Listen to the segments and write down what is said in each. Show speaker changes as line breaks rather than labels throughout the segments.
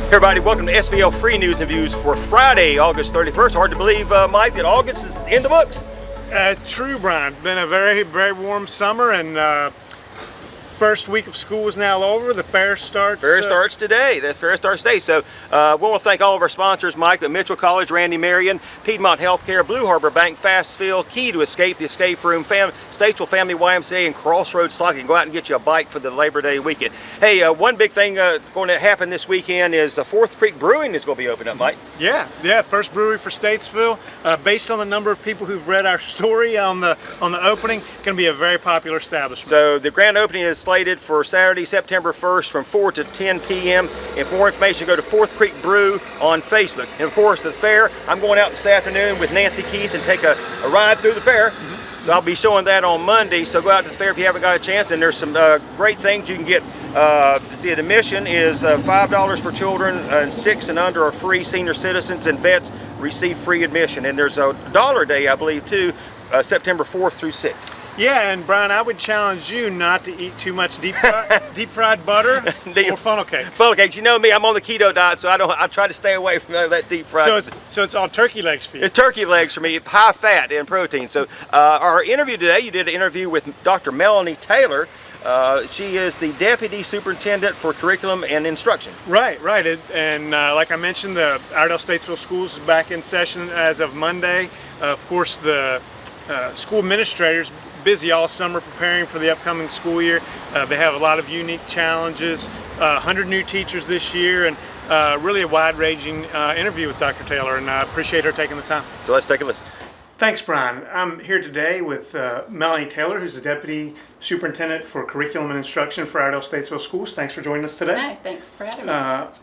Hey everybody, welcome to SVL Free News and Views for Friday, August 31st. Hard to believe, Mike, that August is in the books.
True, Brian. Been a very, very warm summer, and first week of school is now over. The fair starts.
Fair starts today. The fair starts today. So we want to thank all of our sponsors: Mike at Mitchell College, Randy Marion, Piedmont Healthcare, Blue Harbor Bank, Fastfield, Key to Escape, the Escape Room, Statesville Family YMCA, and Crossroads Cycling. Go out and get you a bike for the Labor Day weekend. Hey, one big thing going to happen this weekend is Fourth Creek Brewing is going to be opening up, Mike.
Yeah, first brewery for Statesville. Based on the number of people who've read our story on the opening, going to be a very popular establishment.
So the grand opening is slated for Saturday, September 1st from 4 to 10 p.m. And for more information, go to Fourth Creek Brew on Facebook. And of course, the fair, I'm going out this afternoon with Nancy Keith and take a ride through the fair. So I'll be showing that on Monday. So go out to the fair if you haven't got a chance. And there's some great things you can get. The admission is $5 for children, and 6 and under are free. Senior citizens and vets receive free admission. And there's a $1 day, I believe, too, September 4th through 6th.
Yeah, and Brian, I would challenge you not to eat too much deep fried butter or funnel cakes.
Funnel cakes, you know me, I'm on the keto diet, so I try to stay away from that deep fried.
So it's all turkey legs for you.
It's turkey legs for me, high fat and protein. So our interview today, you did an interview with Dr. Melanie Taylor. She is the Deputy Superintendent for Curriculum and Instruction.
Right. And like I mentioned, the Iredell Statesville Schools is back in session as of Monday. Of course, the school administrators busy all summer preparing for the upcoming school year. They have a lot of unique challenges, 100 new teachers this year, and really a wide-ranging interview with Dr. Taylor, and I appreciate her taking the time.
So let's take a listen.
Thanks, Brian. I'm here today with Melanie Taylor, who's the Deputy Superintendent for Curriculum and Instruction for Iredell Statesville Schools. Thanks for joining us today.
Hi, thanks for having me.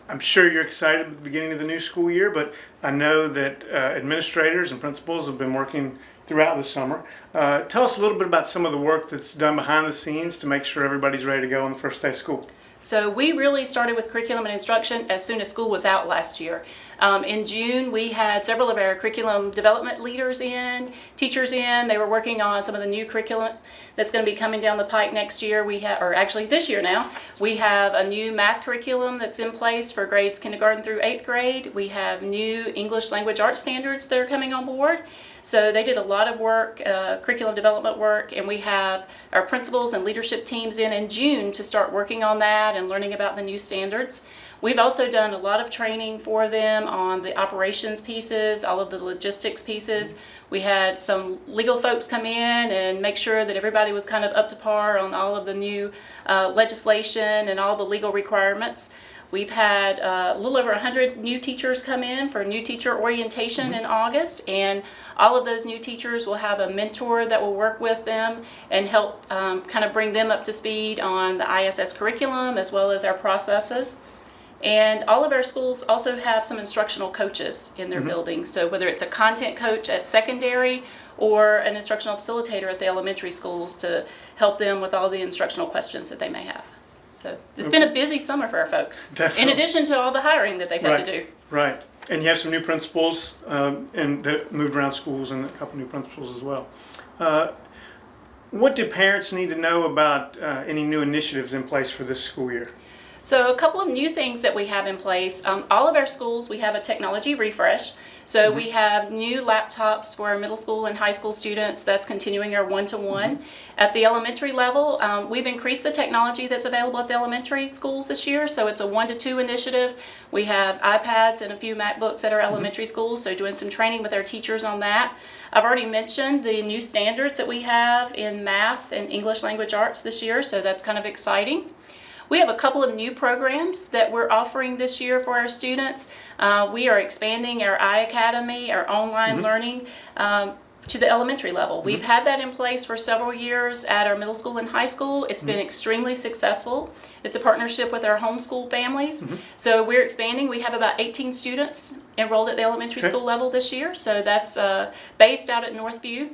I'm sure you're excited at the beginning of the new school year, but I know that administrators and principals have been working throughout the summer. Tell us a little bit about some of the work that's done behind the scenes to make sure everybody's ready to go on the first day of school.
So we really started with curriculum and instruction as soon as school was out last year. In June, we had several of our curriculum development leaders in, teachers in. They were working on some of the new curriculum that's going to be coming down the pike next year. Or actually this year now, we have a new math curriculum that's in place for grades kindergarten through 8th grade. We have new English language arts standards that are coming on board. So they did a lot of work, curriculum development work, and we have our principals and leadership teams in June to start working on that and learning about the new standards. We've also done a lot of training for them on the operations pieces, all of the logistics pieces. We had some legal folks come in and make sure that everybody was kind of up to par on all of the new legislation and all the legal requirements. We've had a little over 100 new teachers come in for new teacher orientation in August, and all of those new teachers will have a mentor that will work with them and help kind of bring them up to speed on the ISS curriculum as well as our processes. And all of our schools also have some instructional coaches in their buildings. So whether it's a content coach at secondary or an instructional facilitator at the elementary schools to help them with all the instructional questions that they may have. So it's been a busy summer for our folks.
Definitely.
In addition to all the hiring that they've had to do.
Right. And you have some new principals and that moved around schools, and a couple new principals as well. What do parents need to know about any new initiatives in place for this school year?
So a couple of new things that we have in place. All of our schools, we have a technology refresh. So we have new laptops for our middle school and high school students. That's continuing our one-to-one. At the elementary level, we've increased the technology that's available at the elementary schools this year. So it's a 1-to-2 initiative. We have iPads and a few MacBooks at our elementary schools, so doing some training with our teachers on that. I've already mentioned the new standards that we have in math and English language arts this year, so that's kind of exciting. We have a couple of new programs that we're offering this year for our students. We are expanding our iAcademy, our online learning, to the elementary level. We've had that in place for several years at our middle school and high school. It's been extremely successful. It's a partnership with our homeschool families. So we're expanding. We have about 18 students enrolled at the elementary school level this year. So that's based out at Northview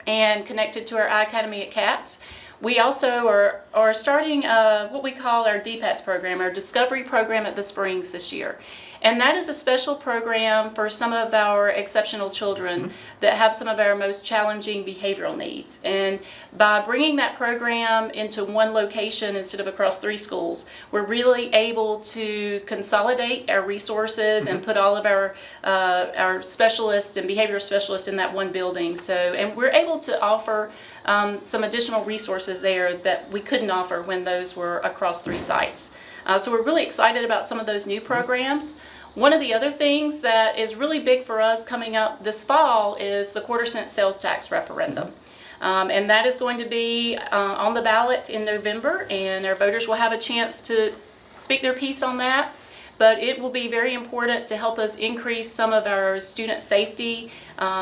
and connected to our iAcademy at Katz. We also are starting what we call our DPATS program, our Discovery program at the Springs this year. And that is a special program for some of our exceptional children that have some of our most challenging behavioral needs. And by bringing that program into one location instead of across 3 schools, we're really able to consolidate our resources and put all of our specialists and behavior specialists in that one building. So, and we're able to offer some additional resources there that we couldn't offer when those were across 3 sites. So we're really excited about some of those new programs. One of the other things that is really big for us coming up this fall is the quarter-cent sales tax referendum. And that is going to be on the ballot in November, and our voters will have a chance to speak their piece on that. But it will be very important to help us increase some of our student safety,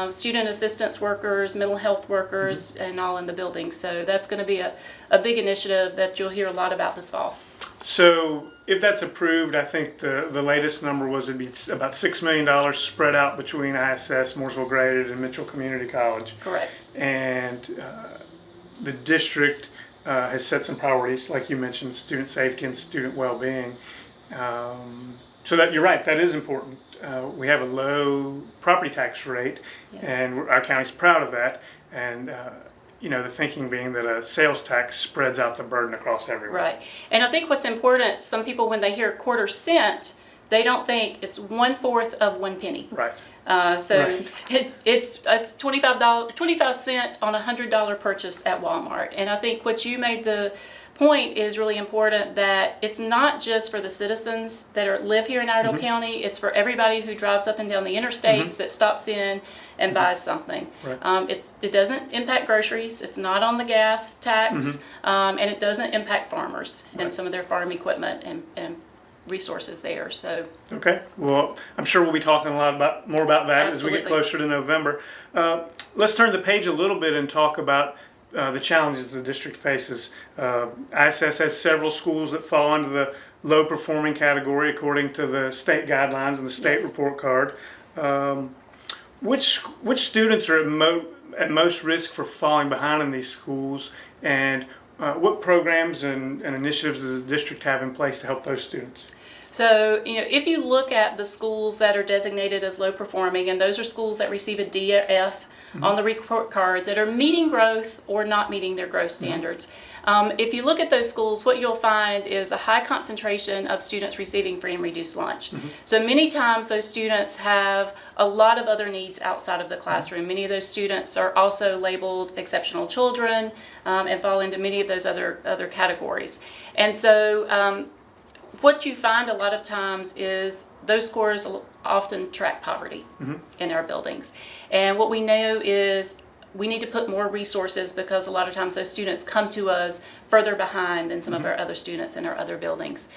student assistance workers, mental health workers, and all in the building. So that's going to be a big initiative that you'll hear a lot about this fall.
So if that's approved, I think the latest number was it'd be about $6 million spread out between ISS, Mooresville Graded, and Mitchell Community College.
Correct.
And the district has set some priorities, like you mentioned, student safety and student well-being. So that you're right, that is important. We have a low property tax rate,
Yes.
and our county's proud of that. And the thinking being that a sales tax spreads out the burden across everyone.
Right. And I think what's important, some people when they hear quarter cent, they don't think it's 1/4 of 1 penny.
Right.
So
Right.
it's $25 on a $100 purchase at Walmart. And I think what you made the point is really important, that it's not just for the citizens that live here in Iredell County, it's for everybody who drives up and down the interstates that stops in and buys something.
Right.
It doesn't impact groceries, it's not on the gas tax, and it doesn't impact farmers and some of their farm equipment and resources there. So
Okay. Well, I'm sure we'll be talking more about that as we get
Absolutely.
closer to November. Let's turn the page a little bit and talk about the challenges the district faces. ISS has several schools that fall into the low performing category according to the state guidelines and the state
Yes.
report card. Which students are at most risk for falling behind in these schools, and what programs and initiatives does the district have in place to help those students?
So, if you look at the schools that are designated as low performing, and those are schools that receive a D or F on the report card that are meeting growth or not meeting their growth standards. If you look at those schools, what you'll find is a high concentration of students receiving free and reduced lunch. So many times those students have a lot of other needs outside of the classroom. Many of those students are also labeled exceptional children and fall into many of those other categories. And so what you find a lot of times is those scores often track poverty in our buildings. And what we know is we need to put more resources, because a lot of times those students come to us further behind than some of our other students in our other buildings.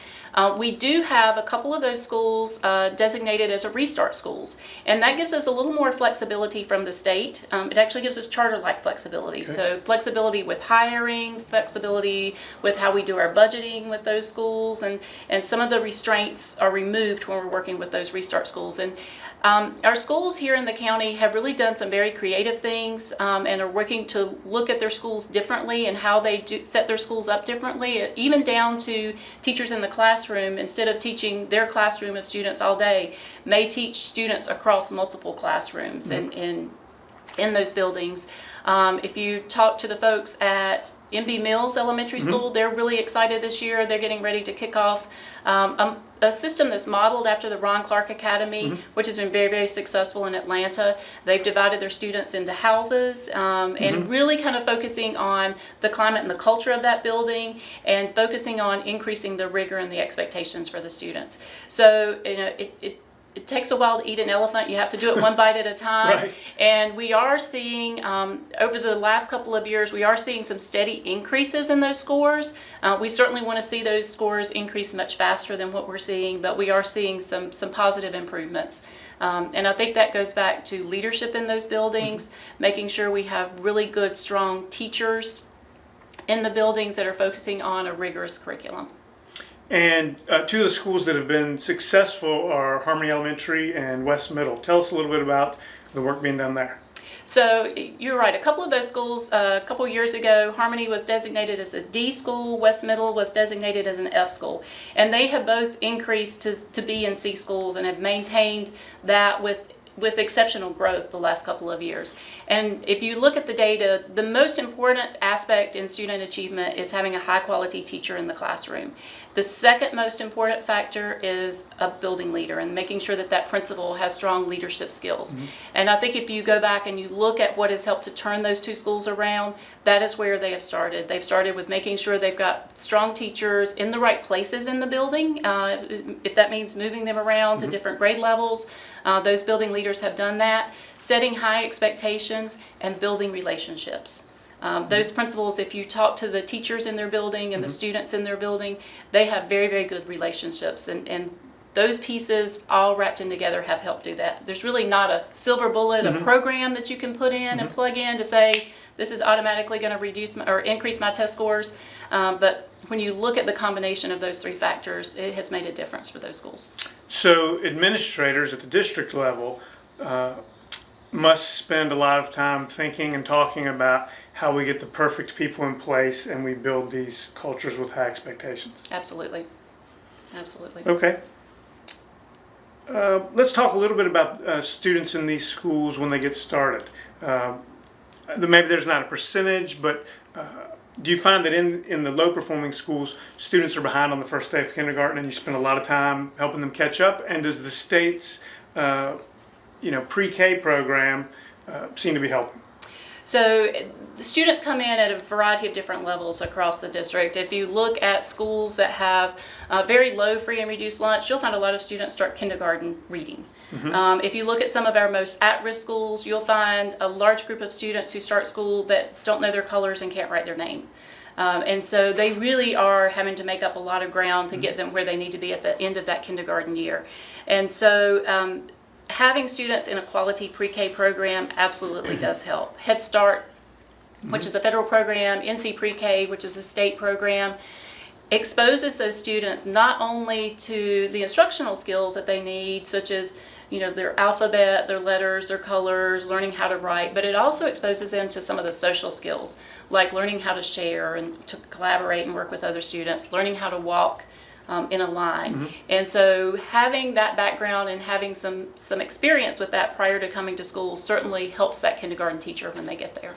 We do have a couple of those schools designated as a restart schools, and that gives us a little more flexibility from the state. It actually gives us charter-like flexibility.
Okay.
So flexibility with hiring, flexibility with how we do our budgeting with those schools, and some of the restraints are removed when we're working with those restart schools. And our schools here in the county have really done some very creative things and are working to look at their schools differently and how they set their schools up differently, even down to teachers in the classroom, instead of teaching their classroom of students all day, may teach students across multiple classrooms in those buildings. If you talk to the folks at MB Mills Elementary School, they're really excited this year. They're getting ready to kick off a system that's modeled after the Ron Clark Academy, which has been very, very successful in Atlanta. They've divided their students into houses and really kind of focusing on the climate and the culture of that building, and focusing on increasing the rigor and the expectations for the students. So, it takes a while to eat an elephant. You have to do it one bite at a time.
Right.
And we are seeing, over the last couple of years, we are seeing some steady increases in those scores. We certainly want to see those scores increase much faster than what we're seeing, but we are seeing some positive improvements. And I think that goes back to leadership in those buildings, making sure we have really good, strong teachers in the buildings that are focusing on a rigorous curriculum.
And 2 of the schools that have been successful are Harmony Elementary and West Middle. Tell us a little bit about the work being done there.
So you're right. A couple of those schools, a couple of years ago, Harmony was designated as a D school, West Middle was designated as an F school. And they have both increased to B and C schools and have maintained that with exceptional growth the last couple of years. And if you look at the data, the most important aspect in student achievement is having a high quality teacher in the classroom. The second most important factor is a building leader and making sure that that principal has strong leadership skills. And I think if you go back and you look at what has helped to turn those two schools around, that is where they have started. They've started with making sure they've got strong teachers in the right places in the building. If that means moving them around to different grade levels, those building leaders have done that. Setting high expectations and building relationships. Those principals, if you talk to the teachers in their building and the students in their building, they have very, very good relationships. And those pieces all wrapped in together have helped do that. There's really not a silver bullet, a program that you can put in and plug in to say, this is automatically going to reduce or increase my test scores. But when you look at the combination of those three factors, it has made a difference for those schools.
So administrators at the district level must spend a lot of time thinking and talking about how we get the perfect people in place and we build these cultures with high expectations.
Absolutely. Absolutely.
Okay. Let's talk a little bit about students in these schools when they get started. Maybe there's not a percentage, but do you find that in the low performing schools, students are behind on the first day of kindergarten and you spend a lot of time helping them catch up? And does the state's pre-K program seem to be helping?
So the students come in at a variety of different levels across the district. If you look at schools that have very low free and reduced lunch, you'll find a lot of students start kindergarten reading. If you look at some of our most at-risk schools, you'll find a large group of students who start school that don't know their colors and can't write their name. And so they really are having to make up a lot of ground to get them where they need to be at the end of that kindergarten year. And so having students in a quality pre-K program absolutely does help. Head Start, which is a federal program, NC Pre-K, which is a state program, exposes those students not only to the instructional skills that they need, such as their alphabet, their letters, their colors, learning how to write, but it also exposes them to some of the social skills, like learning how to share and to collaborate and work with other students, learning how to walk in a line. And so having that background and having some experience with that prior to coming to school certainly helps that kindergarten teacher when they get there.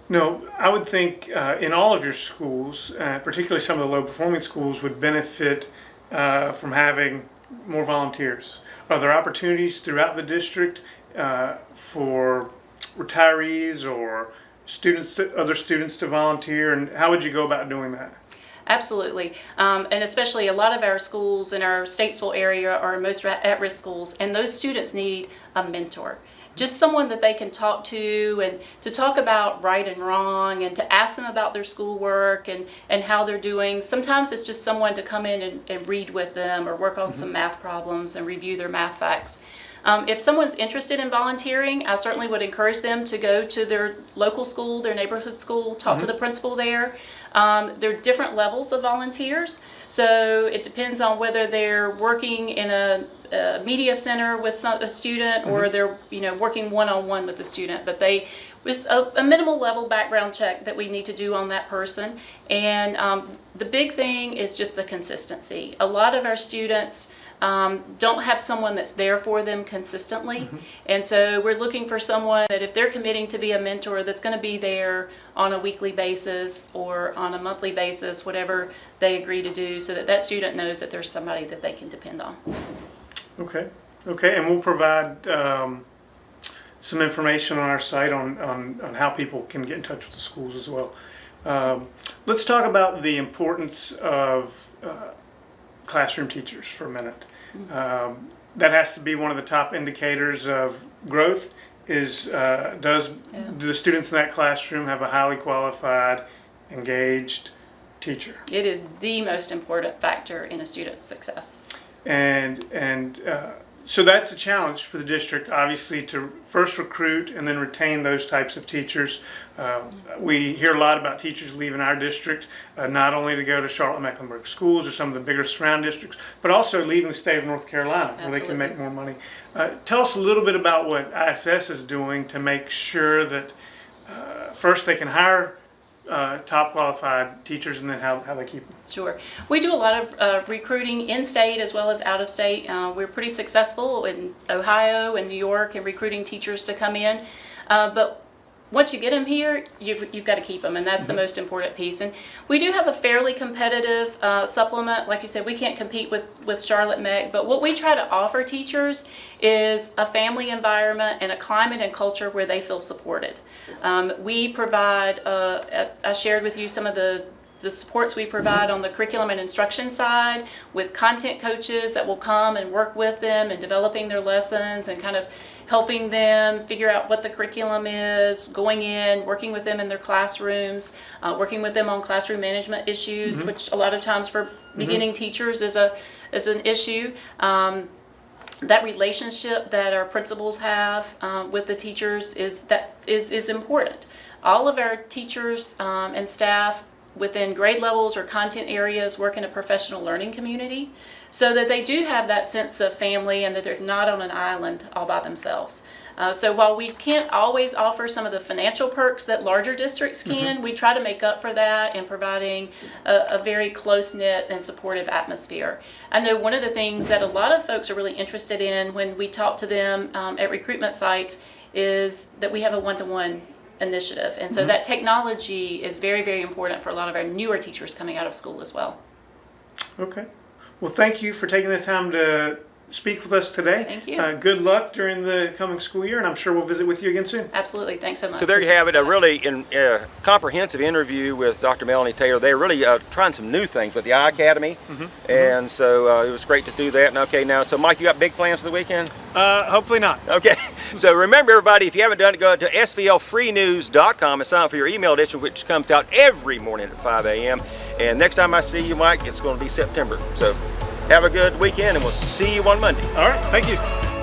No, I would think in all of your schools, particularly some of the low-performing schools, would benefit from having more volunteers. Are there opportunities throughout the district for retirees or other students to volunteer, and how would you go about doing that?
Absolutely, and especially a lot of our schools in our Statesville area are most at-risk schools, and those students need a mentor. Just someone that they can talk to and to talk about right and wrong and to ask them about their schoolwork and how they're doing. Sometimes it's just someone to come in and read with them or work on some math problems and review their math facts. If someone's interested in volunteering, I certainly would encourage them to go to their local school, their neighborhood school, talk to the principal there. There are different levels of volunteers, so it depends on whether they're working in a media center with a student or they're working one-on-one with the student. But there's a minimal level background check that we need to do on that person, and the big thing is just the consistency. A lot of our students don't have someone that's there for them consistently, and so we're looking for someone that if they're committing to be a mentor, that's going to be there on a weekly basis or on a monthly basis, whatever they agree to do, so that student knows that there's somebody that they can depend on.
Okay, and we'll provide some information on our site on how people can get in touch with the schools as well. Let's talk about the importance of classroom teachers for a minute. That has to be one of the top indicators of growth. Do the students in that classroom have a highly qualified, engaged teacher?
It is the most important factor in a student's success.
And So that's a challenge for the district, obviously, to first recruit and then retain those types of teachers. We hear a lot about teachers leaving our district, not only to go to Charlotte-Mecklenburg schools or some of the bigger surrounding districts, but also leaving the state of North Carolina where they can make more money. Tell us a little bit about what ISS is doing to make sure that first they can hire top qualified teachers, and then how they keep them.
Sure. We do a lot of recruiting in-state as well as out-of-state. We're pretty successful in Ohio and New York in recruiting teachers to come in. But once you get them here, you've got to keep them, and that's the most important piece. And we do have a fairly competitive supplement. Like you said, we can't compete with Charlotte Mech, but what we try to offer teachers is a family environment and a climate and culture where they feel supported. We provide, I shared with you some of the supports we provide on the curriculum and instruction side with content coaches that will come and work with them in developing their lessons and kind of helping them figure out what the curriculum is, going in, working with them in their classrooms, working with them on classroom management issues, which a lot of times for beginning teachers is an issue. That relationship that our principals have with the teachers is important. All of our teachers and staff within grade levels or content areas work in a professional learning community so that they do have that sense of family and that they're not on an island all by themselves. So while we can't always offer some of the financial perks that larger districts can, we try to make up for that in providing a very close-knit and supportive atmosphere. I know one of the things that a lot of folks are really interested in when we talk to them at recruitment sites is that we have a one-to-one initiative. And so that technology is very, very important for a lot of our newer teachers coming out of school as well.
Okay. Well, thank you for taking the time to speak with us today.
Thank you.
Good luck during the coming school year, and I'm sure we'll visit with you again soon.
Absolutely. Thanks so much.
So there you have it, a really comprehensive interview with Dr. Melanie Taylor. They're really trying some new things with the I Academy, and so it was great to do that. And okay, now, so Mike, you got big plans for the weekend?
Hopefully not.
Okay, so remember everybody, if you haven't done it, go to svlfreenews.com and sign up for your email edition, which comes out every morning at 5 a.m. And next time I see you, Mike, it's going to be September. So have a good weekend, and we'll see you on Monday.
All right, thank you.